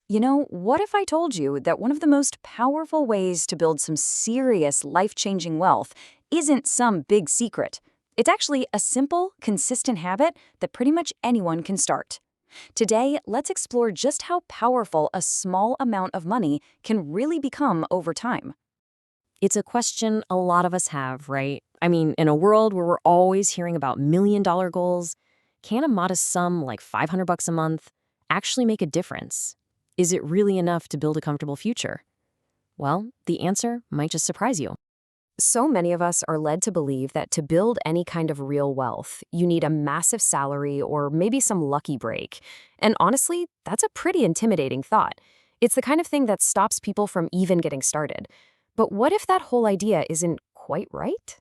What if I told you that one of the most powerful ways to build some serious life-changing wealth isn't some big secret? It's actually a simple, consistent habit that pretty much anyone can start. Today, let's explore just how powerful a small amount of money can really become over time. It's a question a lot of us have, right? I mean, in a world where we're always hearing about million-dollar goals, can a modest sum like 500 bucks a month actually make a difference? Is it really enough to build a comfortable future? Well, the answer might just surprise you. So many of us are led to believe that to build any kind of real wealth, you need a massive salary or maybe some lucky break. And honestly, that's a pretty intimidating thought. It's the kind of thing that stops people from even getting started. But what if that whole idea isn't quite right?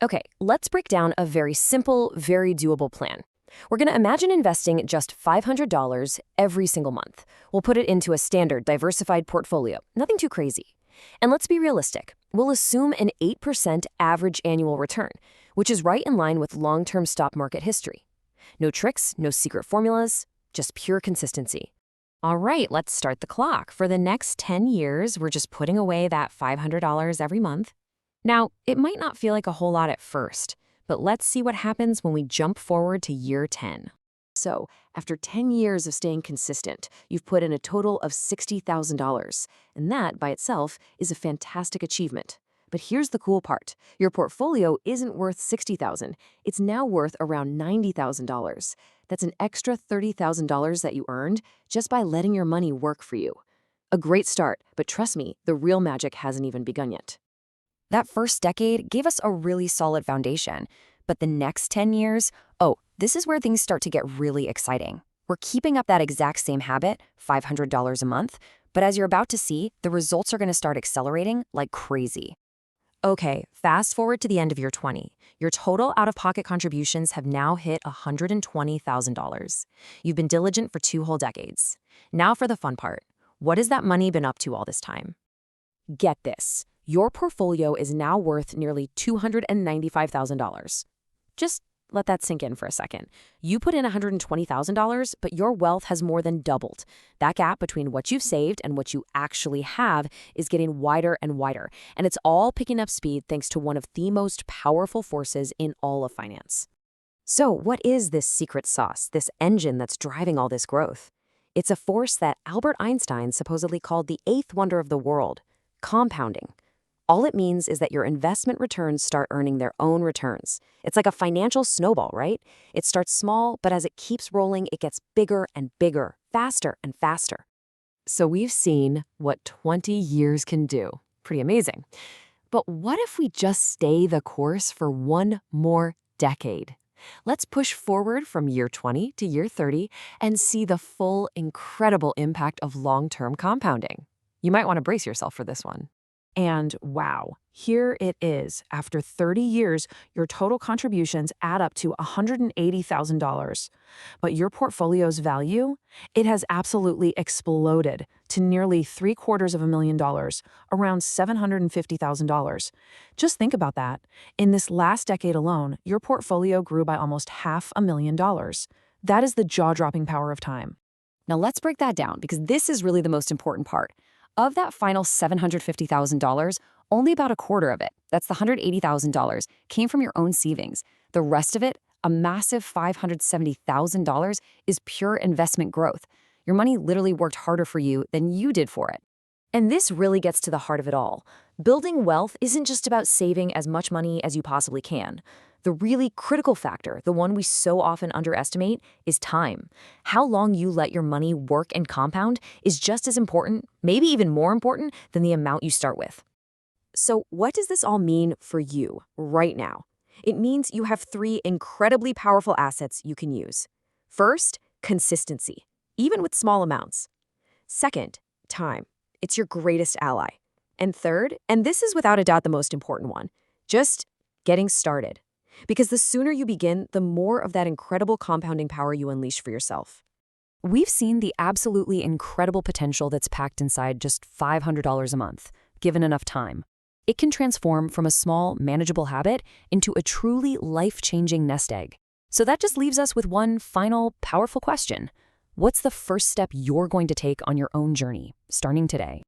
Okay, let's break down a very simple, very doable plan. We're going to imagine investing just $500 every single month. We'll put it into a standard, diversified portfolio, nothing too crazy. And let's be realistic. We'll assume an 8% average annual return, which is right in line with long-term stock market history. No tricks, no secret formulas, just pure consistency. All right, let's start the clock. For the next 10 years, we're just putting away that $500 every month. Now, it might not feel like a whole lot at first, but let's see what happens when we jump forward to year 10. So, after 10 years of staying consistent, you've put in a total of $60,000, and that by itself is a fantastic achievement. But here's the cool part. Your portfolio isn't worth $60,000. It's now worth around $90,000. That's an extra $30,000 that you earned just by letting your money work for you. A great start, but trust me, the real magic hasn't even begun yet. That first decade gave us a really solid foundation, but the next 10 years, this is where things start to get really exciting. We're keeping up that exact same habit, $500 a month, but as you're about to see, the results are going to start accelerating like crazy. Okay, fast forward to the end of year 20. Your total out-of-pocket contributions have now hit $120,000. You've been diligent for 2 whole decades. Now for the fun part. What has that money been up to all this time? Get this. Your portfolio is now worth nearly $295,000. Just let that sink in for a second. You put in $120,000, but your wealth has more than doubled. That gap between what you've saved and what you actually have is getting wider and wider, and it's all picking up speed thanks to one of the most powerful forces in all of finance. So, what is this secret sauce, this engine that's driving all this growth? It's a force that Albert Einstein supposedly called the eighth wonder of the world: compounding. All it means is that your investment returns start earning their own returns. It's like a financial snowball, right? It starts small, but as it keeps rolling, it gets bigger and bigger, faster and faster. So we've seen what 20 years can do. Pretty amazing. But what if we just stay the course for one more decade? Let's push forward from year 20 to year 30 and see the full, incredible impact of long-term compounding. You might want to brace yourself for this one. And wow, here it is. After 30 years, your total contributions add up to $180,000. But your portfolio's value, it has absolutely exploded to nearly $750,000, around $750,000. Just think about that. In this last decade alone, your portfolio grew by almost $500,000. That is the jaw-dropping power of time. Now let's break that down because this is really the most important part. Of that final $750,000, only about a quarter of it, that's the $180,000, came from your own savings. The rest of it, a massive $570,000, is pure investment growth. Your money literally worked harder for you than you did for it. And this really gets to the heart of it all. Building wealth isn't just about saving as much money as you possibly can. The really critical factor, the one we so often underestimate, is time. How long you let your money work and compound is just as important, maybe even more important, than the amount you start with. So what does this all mean for you right now? It means you have 3 incredibly powerful assets you can use. First, consistency, even with small amounts. Second, time. It's your greatest ally. And third, and this is without a doubt the most important one, just getting started. Because the sooner you begin, the more of that incredible compounding power you unleash for yourself. We've seen the absolutely incredible potential that's packed inside just $500 a month, given enough time. It can transform from a small, manageable habit into a truly life-changing nest egg. So that just leaves us with one final, powerful question. What's the first step you're going to take on your own journey, starting today?